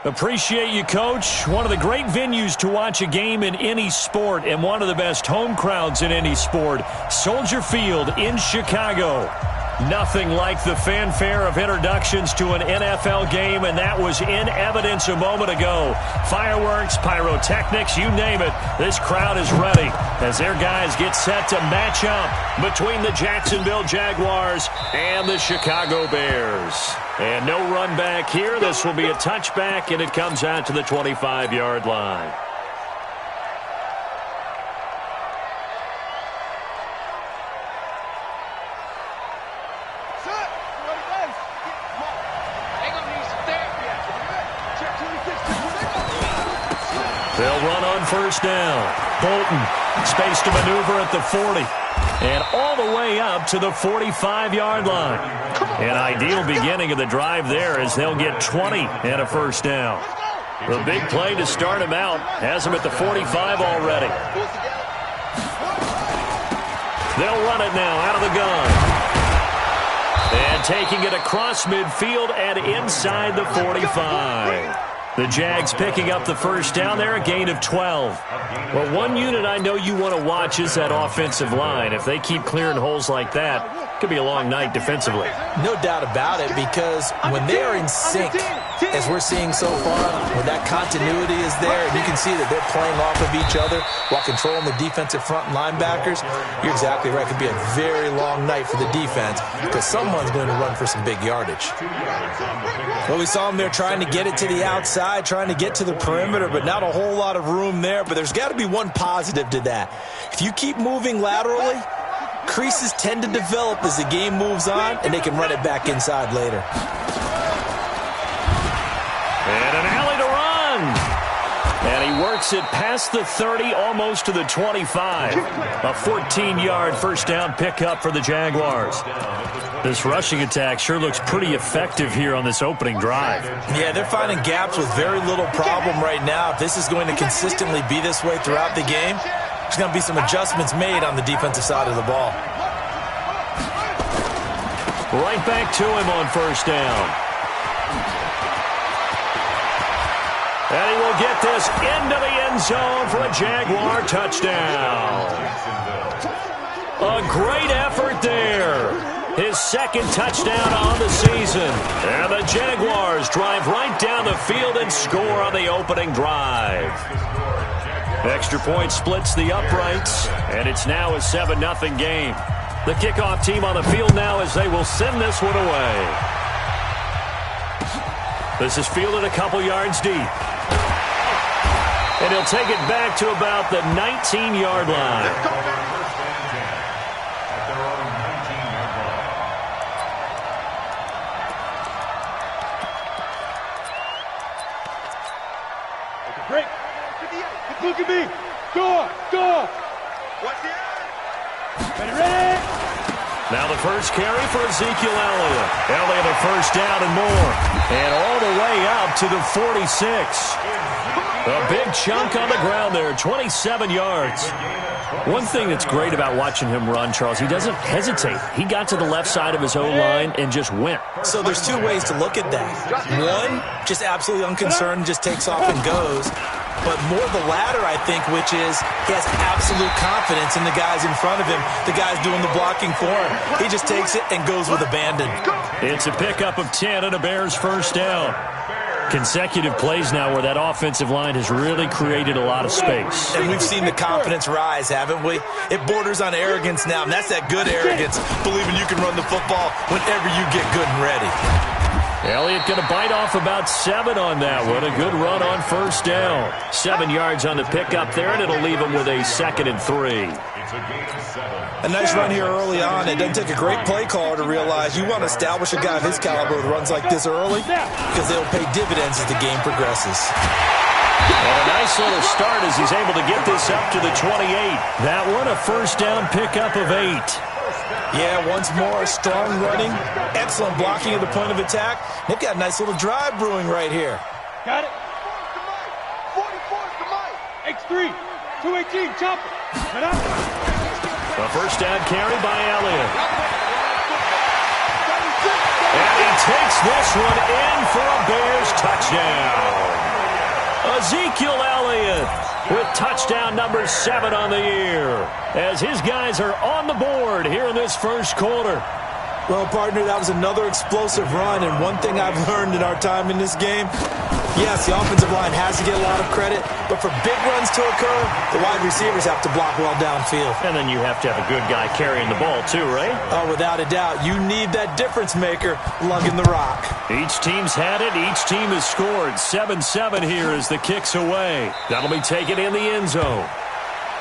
Appreciate you, Coach. One of the great venues to watch a game in any sport and one of the best home crowds in any sport. Soldier Field in Chicago. Nothing like the fanfare of introductions to an NFL game, and that was in evidence a moment ago. Fireworks, pyrotechnics, you name it. This crowd is ready as their guys get set to match up between the Jacksonville Jaguars and the Chicago Bears. And no run back here. This will be a touchback, and it comes out to the 25-yard line. They'll run on first down. Bolton, space to maneuver at the 40. And all the way up to the 45-yard line. An ideal beginning of the drive there as they'll get 20 and a first down. The big play to start him out has him at the 45 already. They'll run it now out of the gun. And taking it across midfield and inside the 45. The Jags picking up the first down there, a gain of 12. Well, one unit I know you want to watch is that offensive line. If they keep clearing holes like that, it could be a long night defensively. No doubt about it, because when they are in sync, as we're seeing so far, when that continuity is there, and you can see that they're playing off of each other while controlling the defensive front linebackers, you're exactly right. It could be a very long night for the defense because someone's going to run for some big yardage. Well, we saw them there trying to get it to the outside, trying to get to the perimeter, but not a whole lot of room there. But there's got to be one positive to that. If you keep moving laterally, creases tend to develop as the game moves on, and they can run it back inside later. And an alley to run. And he works it past the 30, almost to the 25. A 14-yard first down pickup for the Jaguars. This rushing attack sure looks pretty effective here on this opening drive. Yeah, they're finding gaps with very little problem right now. If this is going to consistently be this way throughout the game, there's going to be some adjustments made on the defensive side of the ball. Right back to him on first down. And he will get this into the end zone for a Jaguar touchdown. A great effort there. His second touchdown on the season. And the Jaguars drive right down the field and score on the opening drive. Extra point splits the uprights, and it's now a 7-0 game. The kickoff team on the field now as they will send this one away. This is fielded a couple yards deep. And he'll take it back to about the 19-yard line. Look at me. Go. What's the ready? Now the first carry for Ezekiel Elliott. Elliott a first down and more. And all the way up to the 46. A big chunk on the ground there, 27 yards. One thing that's great about watching him run, Charles, he doesn't hesitate. He got to the left side of his O-line and just went. So there's two ways to look at that. One, just absolutely unconcerned, just takes off and goes. But more the latter, I think, which is he has absolute confidence in the guys in front of him, the guys doing the blocking for him. He just takes it and goes with abandon. It's a pickup of 10 and a Bears first down. Consecutive plays now where that offensive line has really created a lot of space. And we've seen the confidence rise, haven't we? It borders on arrogance now, and that's that good arrogance, believing you can run the football whenever you get good and ready. Elliott going to bite off about 7 on that one. A good run on first down. 7 yards on the pickup there, and it'll leave him with a 2nd and 3. A nice run here early on. It doesn't take a great play caller to realize you want to establish a guy of his caliber with runs like this early because they'll pay dividends as the game progresses. And a nice little start as he's able to get this up to the 28. That one a first down pickup of 8. Yeah, once more, strong running, excellent blocking at the point of attack. They've got a nice little drive brewing right here. Got it. 44 to Mike. X3. 218, chopper. A first down carry by Elliott. And he takes this one in for a Bears touchdown. Ezekiel Elliott with touchdown number 7 on the year, as his guys are on the board here in this first quarter. Well, partner, that was another explosive run, and one thing I've learned in our time in this game, yes, the offensive line has to get a lot of credit, but for big runs to occur, the wide receivers have to block well downfield. And then you have to have a good guy carrying the ball too, right? Oh, without a doubt. You need that difference maker lugging the rock. Each team's had it. Each team has scored. 7-7 here as the kick's away. That'll be taken in the end zone.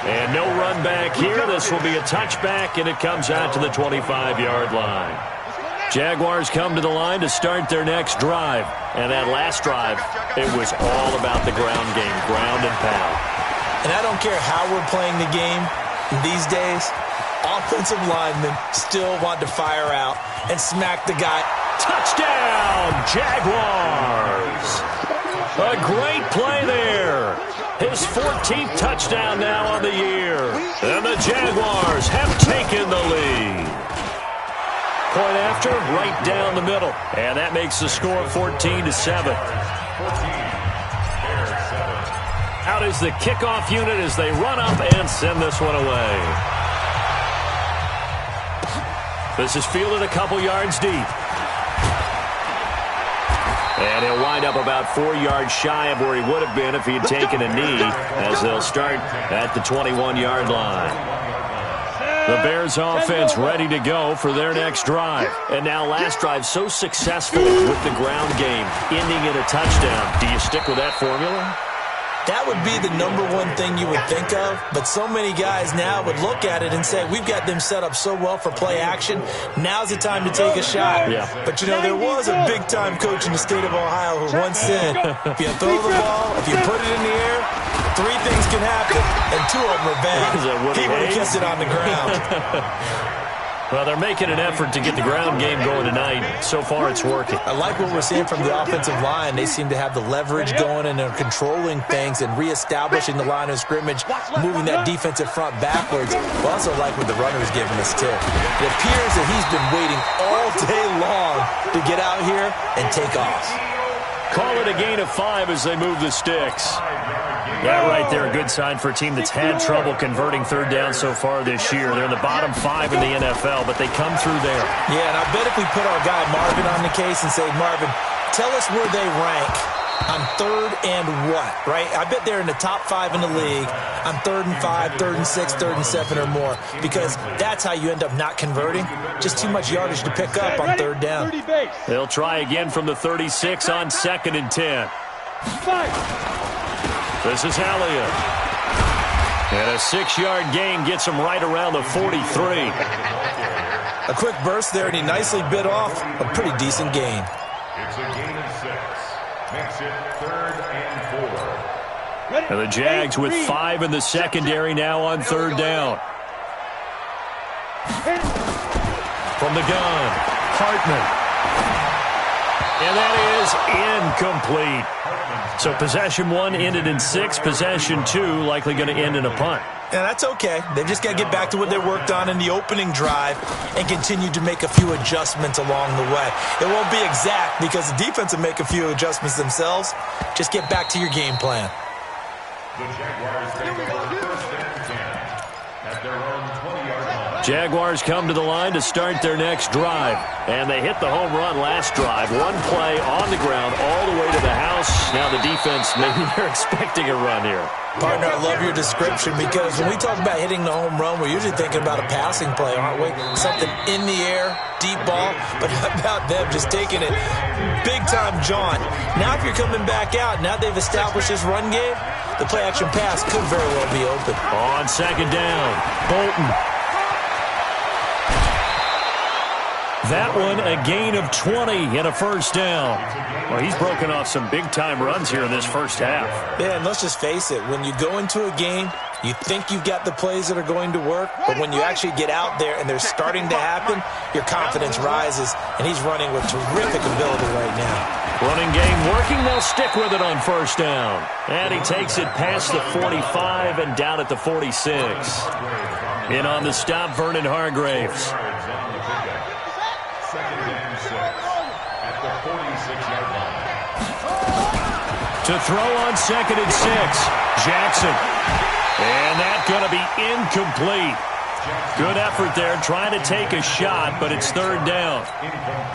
And no run back here. This will be a touchback, and it comes out to the 25-yard line. Jaguars come to the line to start their next drive. And that last drive, it was all about the ground game, ground and pound. And I don't care how we're playing the game these days, offensive linemen still want to fire out and smack the guy. Touchdown, Jaguars! A great play there. His 14th touchdown now on the year. And the Jaguars have taken the lead. Point after, right down the middle. And that makes the score 14-7. Out is the kickoff unit as they run up and send this one away. This is fielded a couple yards deep. And he'll wind up about 4 yards shy of where he would have been if he had taken a knee, as they'll start at the 21-yard line. The Bears offense ready to go for their next drive. And now last drive so successful with the ground game, ending in a touchdown. Do you stick with that formula? That would be the number one thing you would think of, but so many guys now would look at it and say, we've got them set up so well for play action, now's the time to take a shot. Yeah. But, you know, there was a big-time coach in the state of Ohio who once said, if you throw the ball, if you put it in the air, 3 things can happen, and 2 of them are bad. He would have kept it on the ground. Well, they're making an effort to get the ground game going tonight. So far, it's working. I like what we're seeing from the offensive line. They seem to have the leverage going, and they're controlling things and reestablishing the line of scrimmage, moving that defensive front backwards. I also like what the runner is giving us, too. It appears that he's been waiting all day long to get out here and take off. Call it a gain of 5 as they move the sticks. That right there, a good sign for a team that's had trouble converting third down so far this year. They're in the bottom 5 in the NFL, but they come through there. Yeah, and I bet if we put our guy Marvin on the case and say, Marvin, tell us where they rank on 3rd and what, right? I bet they're in the top 5 in the league on 3rd and 5, 3rd and 6, 3rd and 7 or more, because that's how you end up not converting. Just too much yardage to pick up on 3rd down. They'll try again from the 36 on 2nd and 10. This is Elliott. And a 6-yard gain gets him right around the 43. A quick burst there, and he nicely bit off a pretty decent gain. It's a gain of 6. Makes it 3rd and 4. And the Jags with 5 in the secondary now on 3rd down. From the gun, Hartman. And that is incomplete. So possession 1 ended in 6. Possession 2 likely going to end in a punt. Yeah, that's okay. They've just got to get back to what they worked on in the opening drive and continue to make a few adjustments along the way. It won't be exact because the defense will make a few adjustments themselves. Just get back to your game plan. The Jaguars take over 1st and 10 at their own 20-yard line. Jaguars come to the line to start their next drive. And they hit the home run last drive. 1 play on the ground all the way to the house. Now the defense, maybe they're expecting a run here. Partner, I love your description because when we talk about hitting the home run, we're usually thinking about a passing play, aren't we? Something in the air, deep ball. But how about them just taking it big-time jaunt? Now if you're coming back out, now they've established this run game, the play-action pass could very well be open. On 2nd down, Bolton. That one, a gain of 20 and a 1st down. Well, he's broken off some big-time runs here in this first half. Yeah, and let's just face it. When you go into a game, you think you've got the plays that are going to work, but when you actually get out there and they're starting to happen, your confidence rises, and he's running with terrific ability right now. Running game working. They'll stick with it on 1st down. And he takes it past the 45 and down at the 46. In on the stop, Vernon Hargreaves. 2nd and 6 at the 46-yard line. To throw on 2nd and 6. Jackson. And that's going to be incomplete. Good effort there trying to take a shot, but it's 3rd down.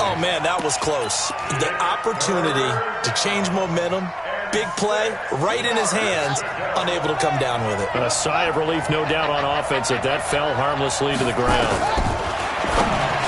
Oh, man, that was close. The opportunity to change momentum, big play, right in his hands, unable to come down with it. A sigh of relief, no doubt, on offense if that fell harmlessly to the ground.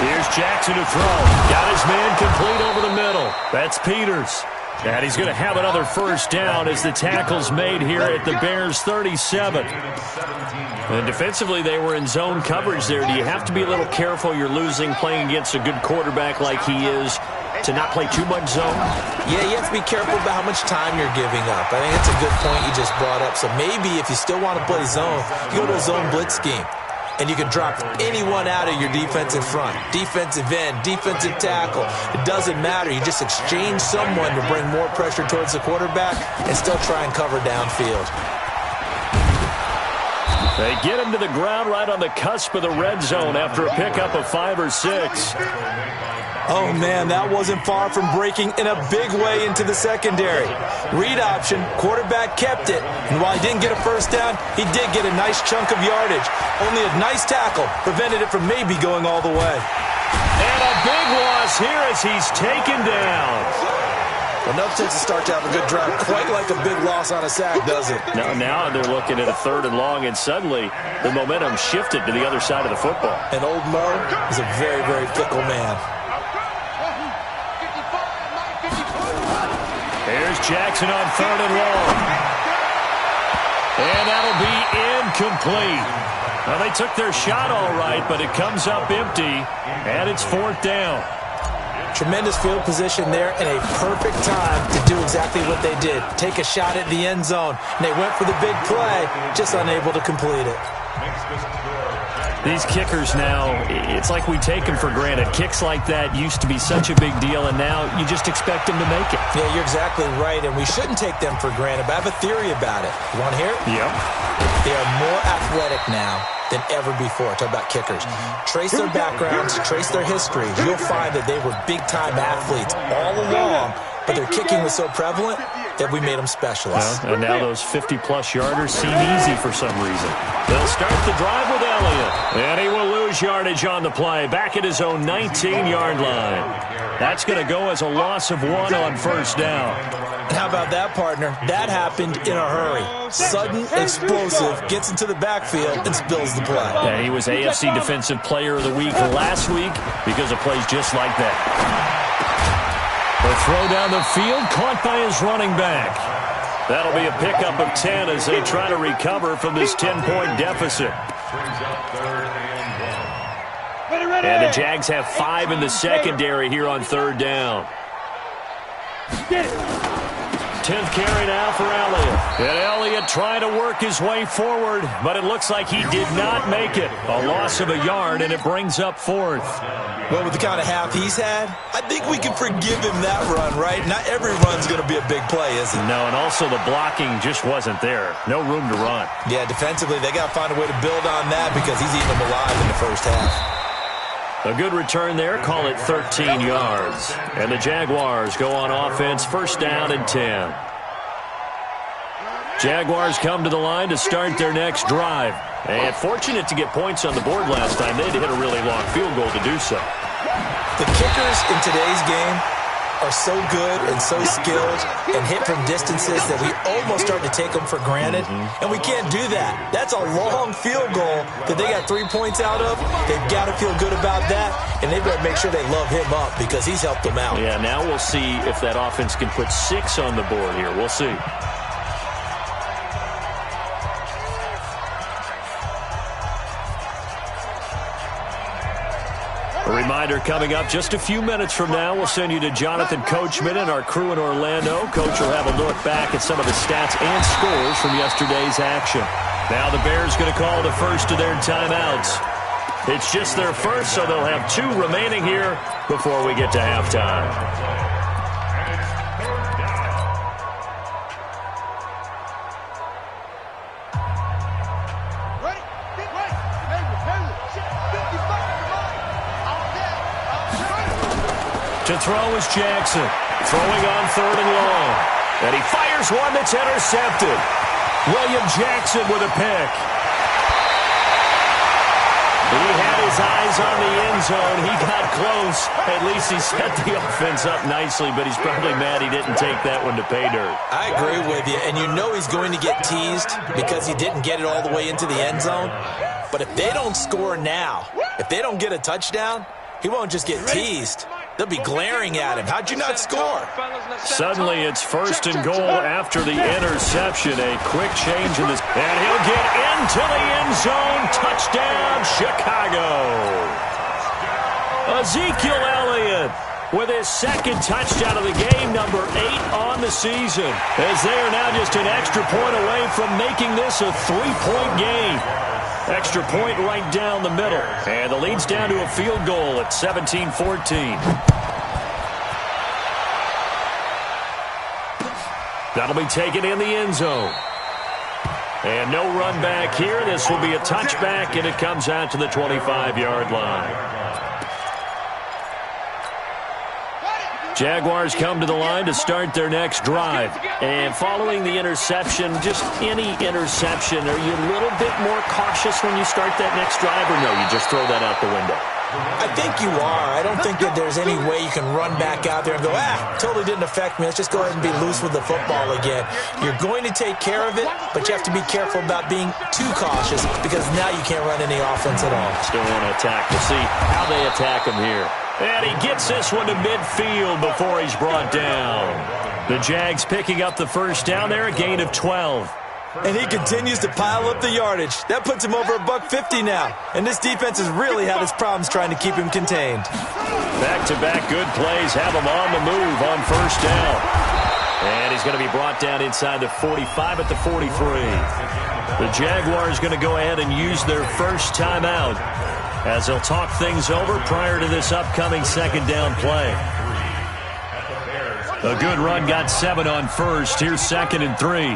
Here's Jackson to throw. Got his man complete over the middle. That's Peters. And he's going to have another 1st down as the tackle's made here at the Bears' 37. And defensively, they were in zone coverage there. Do you have to be a little careful? You're losing playing against a good quarterback like he is to not play too much zone? Yeah, you have to be careful about how much time you're giving up. I think that's a good point you just brought up. So maybe if you still want to play zone, you go to a zone blitz scheme. And you can drop anyone out of your defensive front. Defensive end, defensive tackle. It doesn't matter. You just exchange someone to bring more pressure towards the quarterback and still try and cover downfield. They get him to the ground right on the cusp of the red zone after a pickup of 5 or 6. Oh, man, that wasn't far from breaking in a big way into the secondary. Read option, quarterback kept it. And while he didn't get a 1st down, he did get a nice chunk of yardage. Only a nice tackle prevented it from maybe going all the way. And a big loss here as he's taken down. Well, nothing to start to have a good drive. Quite like a big loss on a sack, does it? Now they're looking at a 3rd and long, and suddenly the momentum shifted to the other side of the football. And old Mo is a very, very fickle man. Here's Jackson on 3rd and long. And that'll be incomplete. Well, they took their shot all right, but it comes up empty, and it's 4th down. Tremendous field position there and a perfect time to do exactly what they did. Take a shot at the end zone. And they went for the big play, just unable to complete it. These kickers now, it's like we take them for granted. Kicks like that used to be such a big deal, and now you just expect them to make it. Yeah, you're exactly right, and we shouldn't take them for granted, but I have a theory about it. You want to hear it? Yep. They are more athletic now than ever before. Talk about kickers. Trace their backgrounds, trace their history. You'll find that they were big-time athletes all along, but their kicking was so prevalent that we made them specialists. Well, and now those 50-plus yarders seem easy for some reason. They'll start the drive with Elliott. And he will lose yardage on the play. Back at his own 19-yard line. That's going to go as a loss of 1 on 1st down. And how about that, partner? That happened in a hurry. Sudden, explosive, gets into the backfield, and spills the play. And he was AFC Defensive Player of the Week last week because of plays just like that. The throw down the field, caught by his running back. That'll be a pickup of 10 as they try to recover from this 10-point deficit. And the Jags have 5 in the secondary here on 3rd down. 10th carry now for Elliott. And Elliott trying to work his way forward, but it looks like he did not make it. A loss of a yard, and it brings up 4th. Well, with the kind of half he's had, I think we can forgive him that run, right? Not every run's going to be a big play, is it? No, and also the blocking just wasn't there. No room to run. Yeah, defensively, they got to find a way to build on that because he's eating them alive in the 1st half. A good return there, call it 13 yards. And the Jaguars go on offense, 1st down and 10. Jaguars come to the line to start their next drive. And fortunate to get points on the board last time. They had to hit a really long field goal to do so. The kickers in today's game are so good and so skilled and hit from distances that we almost start to take them for granted. And we can't do that. That's a long field goal that they got 3 points out of. They've got to feel good about that, and they've got to make sure they love him up because he's helped them out. Yeah, now we'll see if that offense can put 6 on the board here. We'll see. A reminder coming up just a few minutes from now, we'll send you to Jonathan Coachman and our crew in Orlando. Coach will have a look back at some of the stats and scores from yesterday's action. Now the Bears going to call the first of their timeouts. It's just their first, so they'll have 2 remaining here before we get to halftime. To throw is Jackson. Throwing on 3rd and long. And he fires one that's intercepted. William Jackson with a pick. He had his eyes on the end zone. He got close. At least he set the offense up nicely, but he's probably mad he didn't take that one to pay dirt. I agree with you, and you know he's going to get teased because he didn't get it all the way into the end zone. But if they don't score now, if they don't get a touchdown, he won't just get teased. They'll be glaring at him. How'd you not score? Suddenly it's first and goal after the interception. A quick change in this. And he'll get into the end zone. Touchdown, Chicago. Ezekiel Elliott with his second touchdown of the game, number 8 on the season. As they are now just an extra point away from making this a 3-point game. Extra point right down the middle. And the lead's down to a field goal at 17-14. That'll be taken in the end zone. And no run back here. This will be a touchback, and it comes out to the 25-yard line. Jaguars come to the line to start their next drive. And following the interception, just any interception, are you a little bit more cautious when you start that next drive, or no, you just throw that out the window? I think you are. I don't think that there's any way you can run back out there and go, totally didn't affect me. Let's just go ahead and be loose with the football again. You're going to take care of it, but you have to be careful about being too cautious because now you can't run any offense at all. Still want to attack. We'll see how they attack him here. And he gets this one to midfield before he's brought down. The Jags picking up the first down there, a gain of 12. And he continues to pile up the yardage. That puts him over $150 now. And this defense has really had its problems trying to keep him contained. Back-to-back good plays have him on the move on first down. And he's going to be brought down inside the 45 at the 43. The Jaguars going to go ahead and use their first timeout as they'll talk things over prior to this upcoming second down play. A good run got 7 on first. Here's 2nd and 3.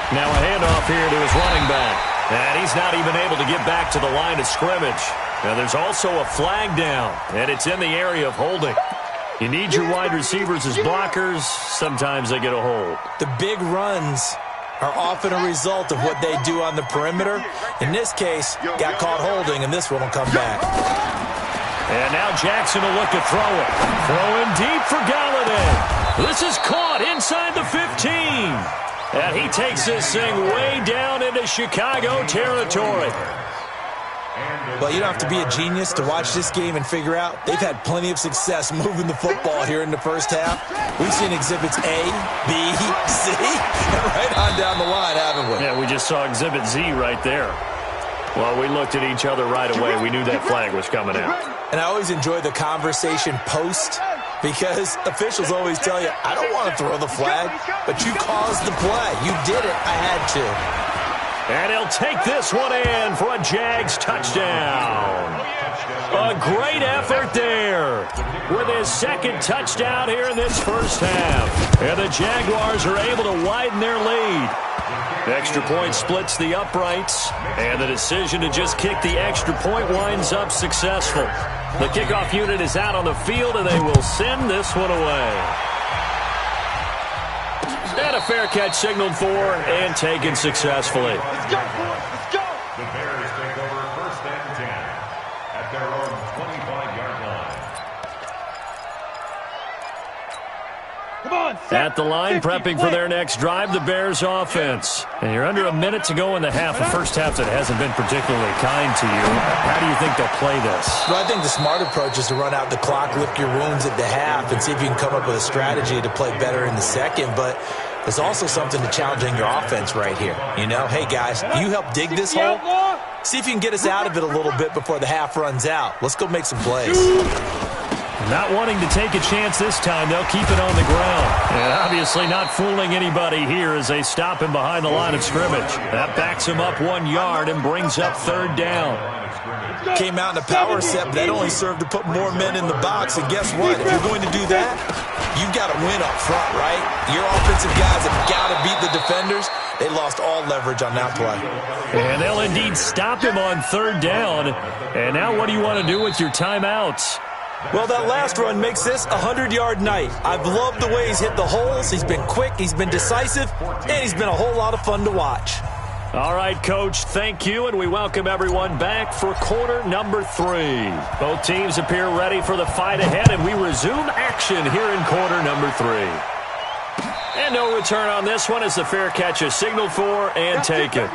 Now a handoff here to his running back. And he's not even able to get back to the line of scrimmage. Now there's also a flag down, and it's in the area of holding. You need your wide receivers as blockers. Sometimes they get a hold. The big runs are often a result of what they do on the perimeter. In this case, got caught holding, and this one will come back. And now Jackson will look to throw it. Throwing deep for Galladay. This is caught inside the 15. And he takes this thing way down into Chicago territory. Well, you don't have to be a genius to watch this game and figure out they've had plenty of success moving the football here in the first half. We've seen exhibits A, B, C, and right on down the line, haven't we? Yeah, we just saw exhibit Z right there. Well, we looked at each other right away. We knew that flag was coming out. And I always enjoy the conversation post because officials always tell you, I don't want to throw the flag, but you caused the play. You did it. I had to. And he'll take this one in for a Jags touchdown. A great effort there with his second touchdown here in this first half. And the Jaguars are able to widen their lead. The extra point splits the uprights, and the decision to just kick the extra point winds up successful. The kickoff unit is out on the field, and they will send this one away. And a fair catch signaled for and taken successfully. Let's go, boys. Let's go. The Bears take over 1st and 10 at their own 25-yard line. Come on, At the line, prepping for their next drive, the Bears offense. And you're under a minute to go in the half. The first half that hasn't been particularly kind to you. How do you think they'll play this? Well, I think the smart approach is to run out the clock, lick your wounds at the half, and see if you can come up with a strategy to play better in the second. But there's also something to challenging your offense right here. You know, hey, guys, you help dig this hole. See if you can get us out of it a little bit before the half runs out. Let's go make some plays. Not wanting to take a chance this time, they'll keep it on the ground. And obviously not fooling anybody here as they stop him behind the line of scrimmage. That backs him up 1 yard and brings up 3rd down. Came out in a power set, but that only served to put more men in the box. And guess what? If you're going to do that, you've got to win up front, right? Your offensive guys have got to beat the defenders. They lost all leverage on that play. And they'll indeed stop him on 3rd down. And now what do you want to do with your timeouts? Well, that last run makes this a 100-yard night. I've loved the way he's hit the holes. He's been quick, he's been decisive, and he's been a whole lot of fun to watch. All right, Coach, thank you, and we welcome everyone back for quarter number 3. Both teams appear ready for the fight ahead, and we resume action here in quarter number 3. And no return on this one as the fair catch is signaled for and taken.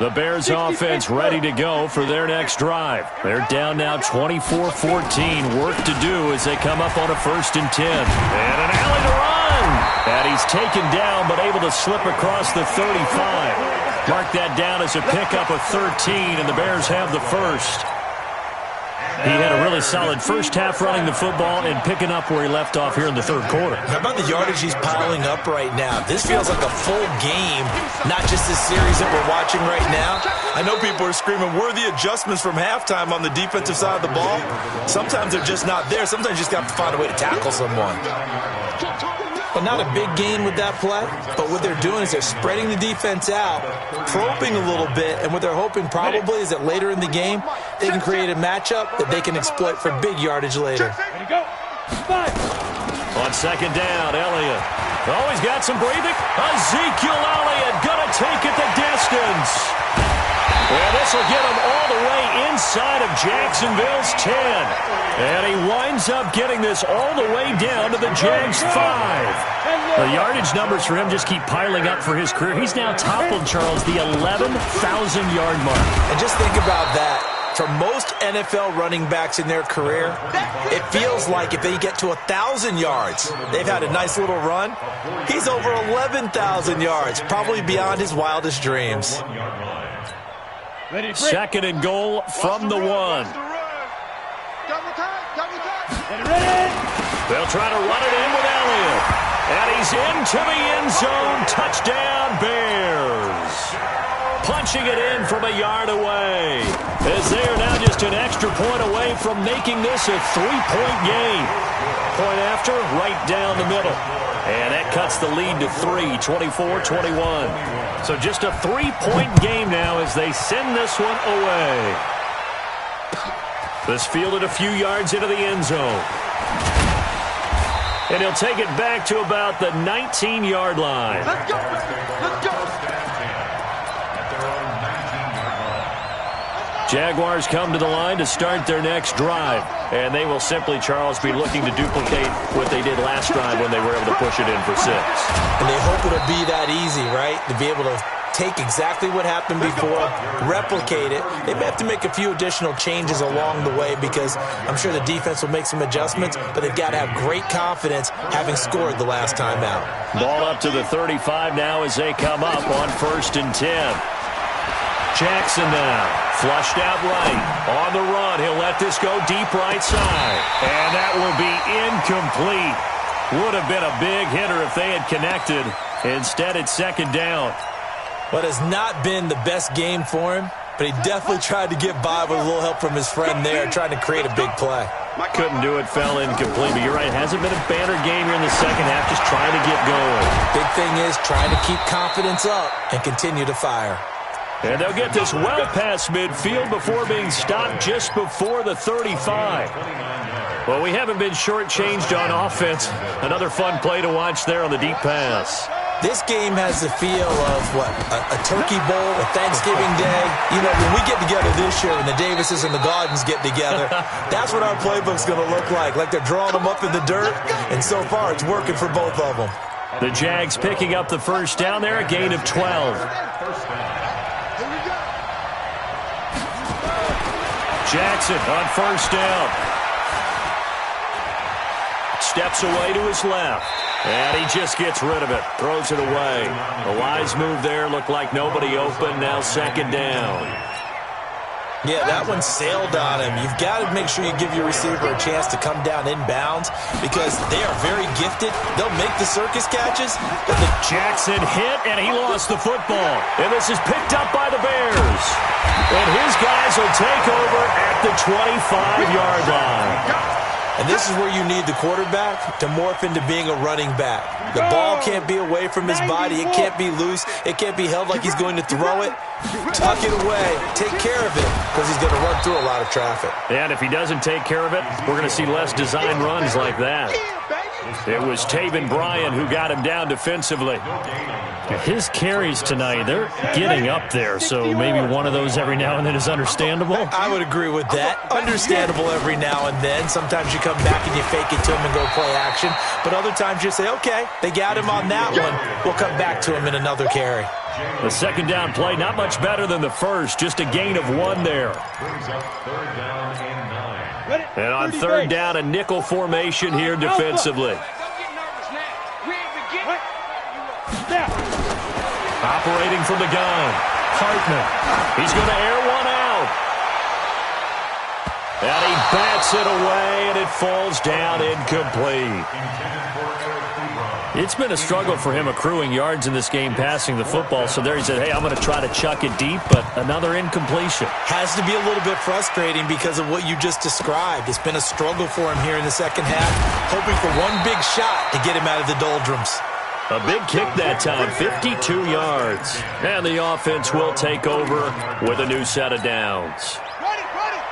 The Bears offense ready to go for their next drive. They're down now 24-14. Work to do as they come up on a 1st and 10. And an alley to run. And he's taken down but able to slip across the 35. Mark that down as a pickup of 13, and the Bears have the first. He had a really solid first half running the football and picking up where he left off here in the 3rd quarter. How about the yardage he's piling up right now? This feels like a full game, not just this series that we're watching right now. I know people are screaming, where are the adjustments from halftime on the defensive side of the ball? Sometimes they're just not there. Sometimes you just have to find a way to tackle someone. But not a big gain with that play. But what they're doing is they're spreading the defense out, probing a little bit, and what they're hoping probably is that later in the game, they can create a matchup that they can exploit for big yardage later. Ready, go. 5. On 2nd down, Elliott. Oh, he's got some breathing. Ezekiel Elliott gonna take it the distance. Well, this will get him all the way inside of Jacksonville's 10. And he winds up getting this all the way down to the Jags 5. The yardage numbers for him just keep piling up for his career. He's now toppled, Charles, the 11,000-yard mark. And just think about that. For most NFL running backs in their career, it feels like if they get to 1,000 yards, they've had a nice little run. He's over 11,000 yards, probably beyond his wildest dreams. 2nd and goal from the 1. They'll try to run it in with Elliott. And he's into the end zone. Touchdown, Bears. Punching it in from a yard away. As they are now just an extra point away from making this a 3-point game. Point after, right down the middle. And that cuts the lead to 3, 24-21. So just a 3-point game now as they send this one away. This fielded a few yards into the end zone. And he'll take it back to about the 19-yard line. Let's go. Let's go. Jaguars come to the line to start their next drive. And they will simply, Charles, be looking to duplicate what they did last drive when they were able to push it in for 6. And they hope it'll be that easy, right? To be able to take exactly what happened before, replicate it. They may have to make a few additional changes along the way because I'm sure the defense will make some adjustments, but they've got to have great confidence having scored the last time out. Ball up to the 35 now as they come up on 1st and 10. Jackson now, flushed out right. On the run, he'll let this go deep right side. And that will be incomplete. Would have been a big hitter if they had connected. Instead, it's 2nd down. But it's not been the best game for him, but he definitely tried to get by with a little help from his friend there, trying to create a big play. Couldn't do it, fell incomplete. But you're right, it hasn't been a banner game here in the 2nd half, just trying to get going. Big thing is trying to keep confidence up and continue to fire. And they'll get this well past midfield before being stopped just before the 35. Well, we haven't been shortchanged on offense. Another fun play to watch there on the deep pass. This game has the feel of, a turkey bowl, a Thanksgiving Day. You know, when we get together this year, when the Davises and the Gardens get together, that's what our playbook's going to look like they're drawing them up in the dirt, and so far it's working for both of them. The Jags picking up the first down there, a gain of 12. Jackson on 1st down. Steps away to his left. And he just gets rid of it. Throws it away. The wise move there. Looked like nobody open. Now 2nd down. Yeah, that one sailed on him. You've got to make sure you give your receiver a chance to come down inbounds because they are very gifted. They'll make the circus catches. But Jackson hit, and he lost the football. And this is picked up by the Bears. And his guys will take over at the 25-yard line. And this is where you need the quarterback to morph into being a running back. The ball can't be away from his body. It can't be loose. It can't be held like he's going to throw it. Tuck it away. Take care of it because he's going to run through a lot of traffic. And if he doesn't take care of it, we're going to see less design runs like that. It was Taven Bryan who got him down defensively. His carries tonight, they're getting up there, so maybe one of those every now and then is understandable. I would agree with that. Understandable every now and then. Sometimes you come back and you fake it to him and go play action. But other times you say, okay, they got him on that one. We'll come back to him in another carry. The second down play, not much better than the first. Just a gain of 1 there. And on third down, a nickel formation here defensively. Operating from the gun, Hartman. He's going to air one out. And he bats it away, and it falls down incomplete. It's been a struggle for him accruing yards in this game passing the football. So there he said, hey, I'm going to try to chuck it deep, but another incompletion. Has to be a little bit frustrating because of what you just described. It's been a struggle for him here in the second half, hoping for one big shot to get him out of the doldrums. A big kick that time, 52 yards. And the offense will take over with a new set of downs.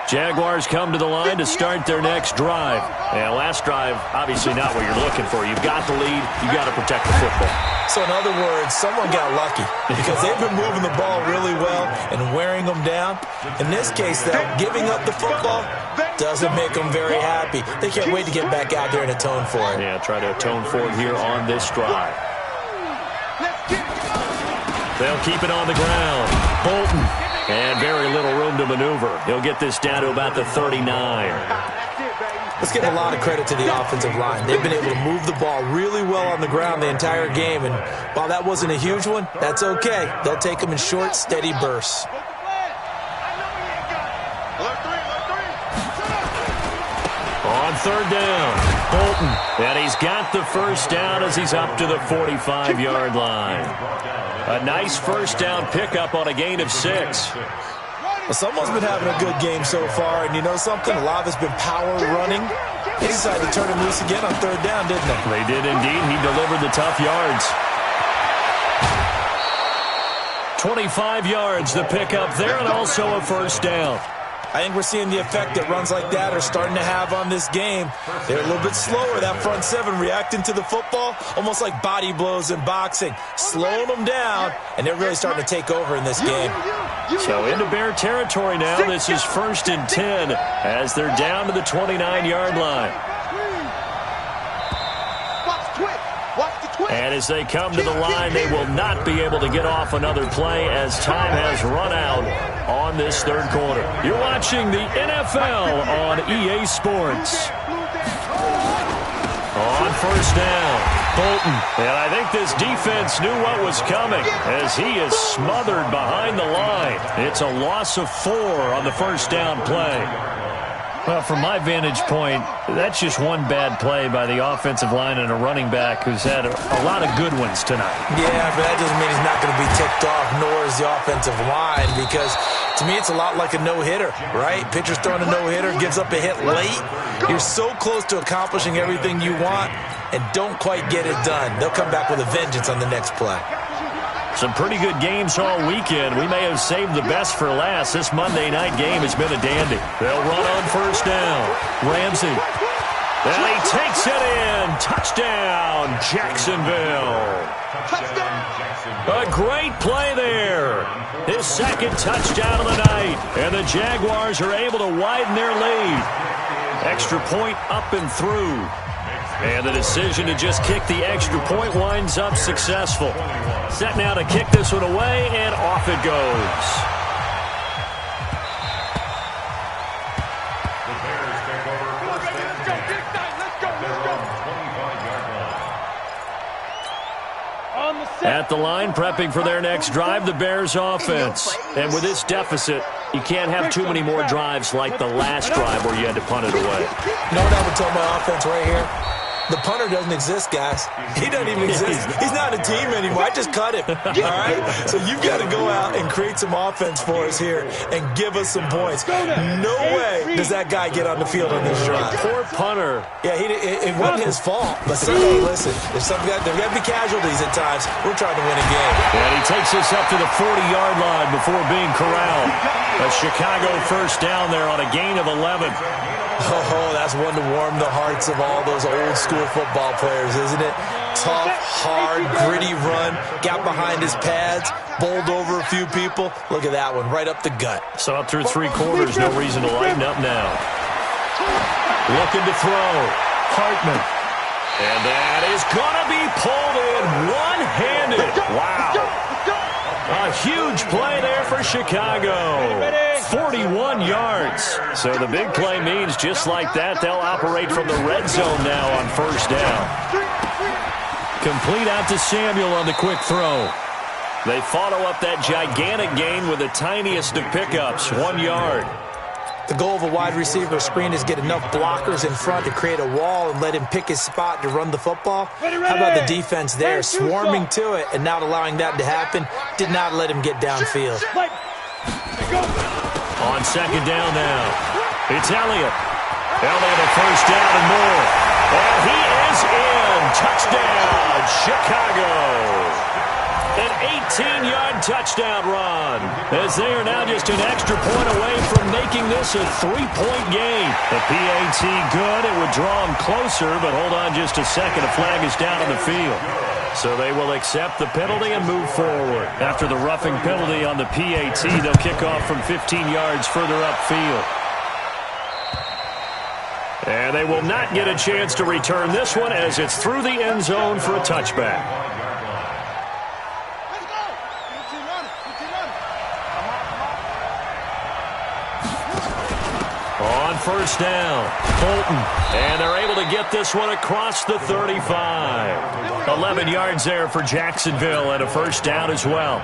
Jaguars come to the line to start their next drive. And last drive, obviously not what you're looking for. You've got the lead. You've got to protect the football. So in other words, someone got lucky because they've been moving the ball really well and wearing them down. In this case, though, giving up the football doesn't make them very happy. They can't wait to get back out there and atone for it. Yeah, try to atone for it here on this drive. They'll keep it on the ground. Bolton. And very little room to maneuver. He'll get this down to about the 39. Let's give a lot of credit to the offensive line. They've been able to move the ball really well on the ground the entire game. And while that wasn't a huge one, that's okay. They'll take them in short, steady bursts. On third down, Bolton. And he's got the first down as he's up to the 45-yard line. A nice first down pickup on a gain of 6. Well, someone's been having a good game so far, and you know something? A lot of it's been power running. They decided to turn him loose again on third down, didn't they? They did indeed. He delivered the tough yards. 25 yards, the pickup there, and also a first down. I think we're seeing the effect that runs like that are starting to have on this game. They're a little bit slower, that front seven, reacting to the football, almost like body blows in boxing, slowing them down, and they're really starting to take over in this game. So into Bear territory now. This is 1st and 10 as they're down to the 29-yard line. And as they come to the line, they will not be able to get off another play as time has run out on this third quarter. You're watching the NFL on EA Sports. On first down, Bolton. And I think this defense knew what was coming as he is smothered behind the line. It's a loss of 4 on the first down play. Well, from my vantage point, that's just one bad play by the offensive line and a running back who's had a lot of good ones tonight. Yeah, but that doesn't mean he's not going to be ticked off, nor is the offensive line, because to me it's a lot like a no-hitter, right? Pitcher's throwing a no-hitter, gives up a hit late. You're so close to accomplishing everything you want and don't quite get it done. They'll come back with a vengeance on the next play. Some pretty good games all weekend. We may have saved the best for last. This Monday night game has been a dandy. They'll run on first down. Ramsey. And he takes it in. Touchdown, Jacksonville. A great play there. His second touchdown of the night. And the Jaguars are able to widen their lead. Extra point up and through. And the decision to just kick the extra point winds up successful. Set now to kick this one away, and off it goes. The Bears take over first and 10 at their own 25-yard line. At the line, prepping for their next drive, the Bears offense. And with this deficit, you can't have too many more drives like the last drive where you had to punt it away. You know what I would tell my offense right here? The punter doesn't exist, guys. He doesn't even exist. He's not a team anymore. I just cut him, all right? So you've got to go out and create some offense for us here and give us some points. No way does that guy get on the field on this drive. Poor punter. Yeah, it wasn't his fault. But Sunday, listen, there's got to be casualties at times. We're trying to win a game. And he takes us up to the 40-yard line before being corralled. A Chicago first down there on a gain of 11. Oh, that's one to warm the hearts of all those old-school football players, isn't it? Tough, hard, gritty run, got behind his pads, bowled over a few people. Look at that one, right up the gut. So up through 3 quarters, no reason to lighten up now. Looking to throw. Hartman. And that is going to be pulled in one-handed. Wow. A huge play there for Chicago. 41 yards. So the big play means just like that, they'll operate from the red zone now on first down. Complete out to Samuel on the quick throw. They follow up that gigantic gain with the tiniest of pickups, 1 yard. The goal of a wide receiver screen is get enough blockers in front to create a wall and let him pick his spot to run the football. How about the defense there, swarming to it and not allowing that to happen? Did not let him get downfield. On second down now, it's Elliott. Elliott a first down and more. And he is in. Touchdown, Chicago. An 18-yard touchdown run, as they are now just an extra point away from making this a 3-point game. The PAT good. It would draw them closer, but hold on just a second. A flag is down on the field. So they will accept the penalty and move forward. After the roughing penalty on the PAT, they'll kick off from 15 yards further upfield. And they will not get a chance to return this one as it's through the end zone for a touchback. On first down, Bolton. And they're able to get this one across the 35. 11 yards there for Jacksonville and a first down as well.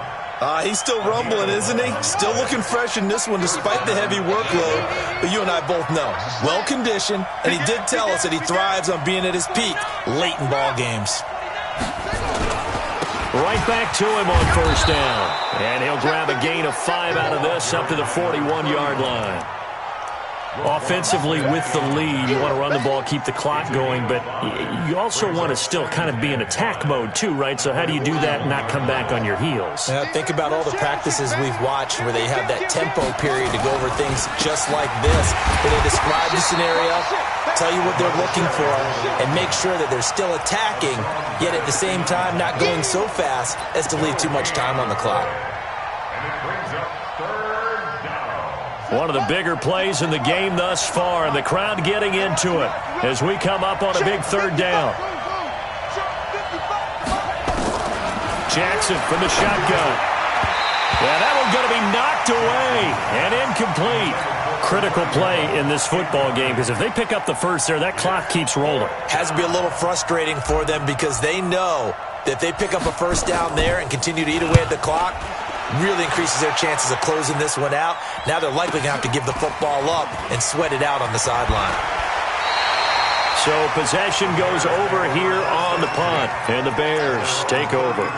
He's still rumbling, isn't he? Still looking fresh in this one despite the heavy workload. But you and I both know, well-conditioned, and he did tell us that he thrives on being at his peak late in ball games. Right back to him on first down. And he'll grab a gain of 5 out of this up to the 41-yard line. Offensively with the lead, you want to run the ball, keep the clock going, but you also want to still kind of be in attack mode too, right? So how do you do that and not come back on your heels? Think about all the practices we've watched where they have that tempo period to go over things just like this, where they describe the scenario, tell you what they're looking for, and make sure that they're still attacking, yet at the same time not going so fast as to leave too much time on the clock. And it brings up third down. One of the bigger plays in the game thus far, and the crowd getting into it as we come up on a big third down. Jackson from the shotgun. Yeah, that one's going to be knocked away and incomplete. Critical play in this football game because if they pick up the first there, that clock keeps rolling. Has to be a little frustrating for them because they know that if they pick up a first down there and continue to eat away at the clock, really increases their chances of closing this one out. Now they're likely going to have to give the football up and sweat it out on the sideline. So possession goes over here on the punt, and the Bears take over.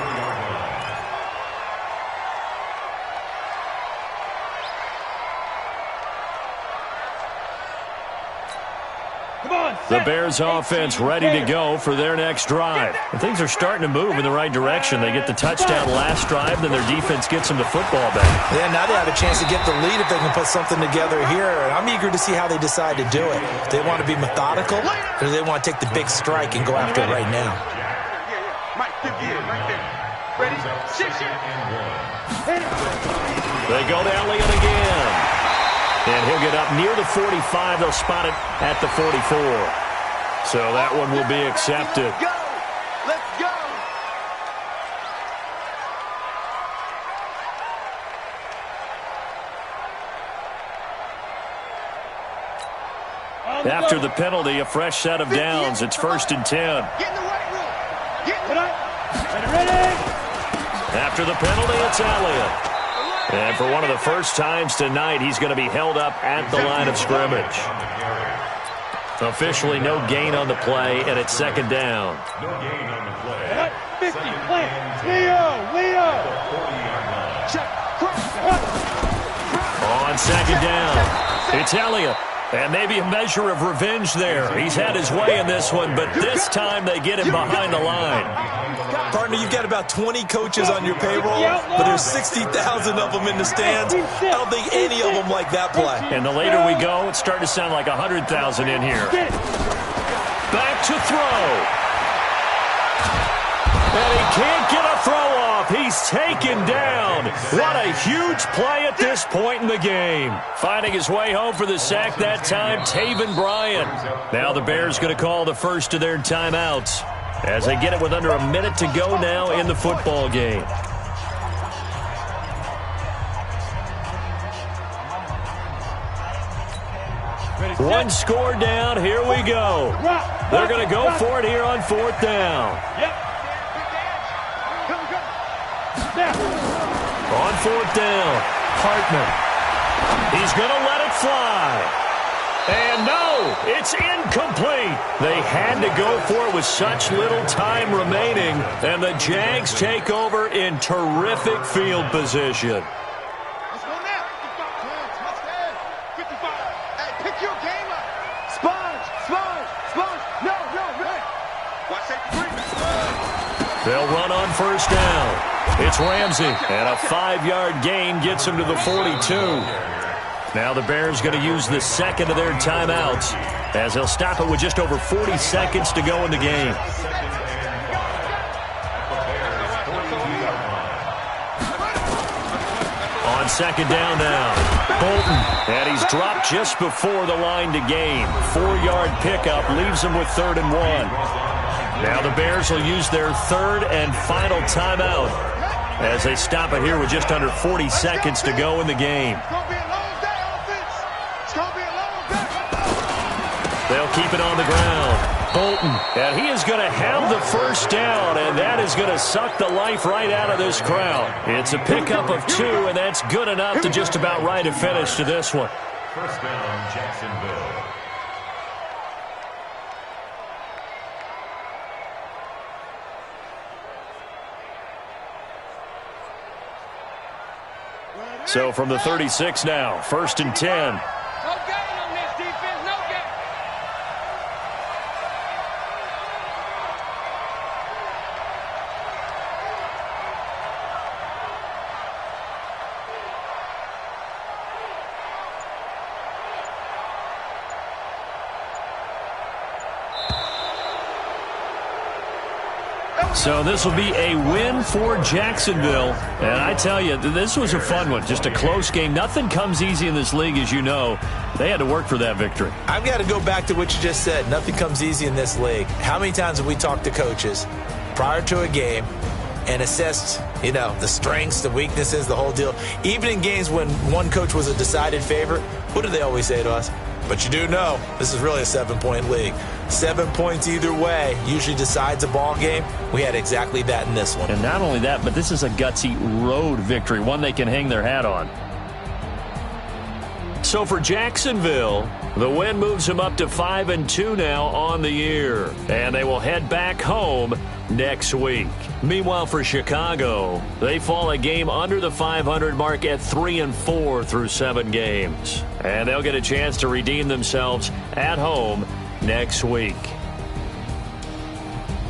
The Bears offense ready to go for their next drive. And things are starting to move in the right direction. They get the touchdown last drive, then their defense gets them the football back. Yeah, now they have a chance to get the lead if they can put something together here. I'm eager to see how they decide to do it. Do they want to be methodical, or do they want to take the big strike and go after it right now? They go to Elliott again. And he'll get up near the 45. They'll spot it at the 44. So that one will be accepted. Let's go. After the penalty, a fresh set of downs. It's 1st and 10. Get in the right room. Get ready. After the penalty, it's Elliott. And for one of the first times tonight, he's going to be held up at the line of scrimmage. Officially no gain on the play, and it's second down. No gain on the play. 50, plant. Leo. Check. On second down, it's Elliott. And maybe a measure of revenge there. He's had his way in this one, but this time they get him behind the line. Partner, you've got about 20 coaches on your payroll, but there's 60,000 of them in the stands. I don't think any of them like that play. And the later we go, it's starting to sound like 100,000 in here. Back to throw. And he can't get a throw off. He's taken down. What a huge play at this point in the game. Finding his way home for the sack that time, Taven Bryan. Now the Bears going to call the first of their timeouts as they get it with under a minute to go now in the football game. One score down. Here we go. They're going to go for it here on fourth down. On fourth down, Hartman. He's going to let it fly. And no, it's incomplete. They had to go for it with such little time remaining. And the Jags take over in terrific field position. Let's go now. 55. Hey, pick your game up. Sponge. No. Watch that three. They'll run on first down. It's Ramsey, and a 5-yard gain gets him to the 42. Now the Bears going to use the second of their timeouts as they'll stop it with just over 40 seconds to go in the game. On second down now, Bolton, and he's dropped just before the line to gain. 4-yard pickup leaves him with 3rd and 1. Now the Bears will use their third and final timeout as they stop it here with just under 40 seconds to go in the game. They'll keep it on the ground. Bolton, and he is going to have the first down, and that is going to suck the life right out of this crowd. It's a pickup of 2, and that's good enough to just about write a finish to this one. First down, Jacksonville. So from the 36 now, 1st and 10. No gain on this defense, no gain. So this will be a win for Jacksonville. And I tell you, this was a fun one. Just a close game. Nothing comes easy in this league, as you know. They had to work for that victory. I've got to go back to what you just said. Nothing comes easy in this league. How many times have we talked to coaches prior to a game and assessed, the strengths, the weaknesses, the whole deal? Even in games when one coach was a decided favorite, what do they always say to us? But you do know this is really a 7-point league. 7 points either way usually decides a ball game. We had exactly that in this one. And not only that, but this is a gutsy road victory, one they can hang their hat on. So for Jacksonville, the win moves them up to 5-2 now on the year. And they will head back home next week. Meanwhile, for Chicago, they fall a game under the 500 mark at 3-4 through 7 games. And they'll get a chance to redeem themselves at home next week.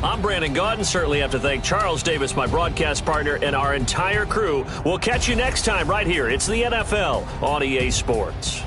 I'm Brandon Gaudin. Certainly have to thank Charles Davis, my broadcast partner, and our entire crew. We'll catch you next time right here. It's the NFL on EA Sports.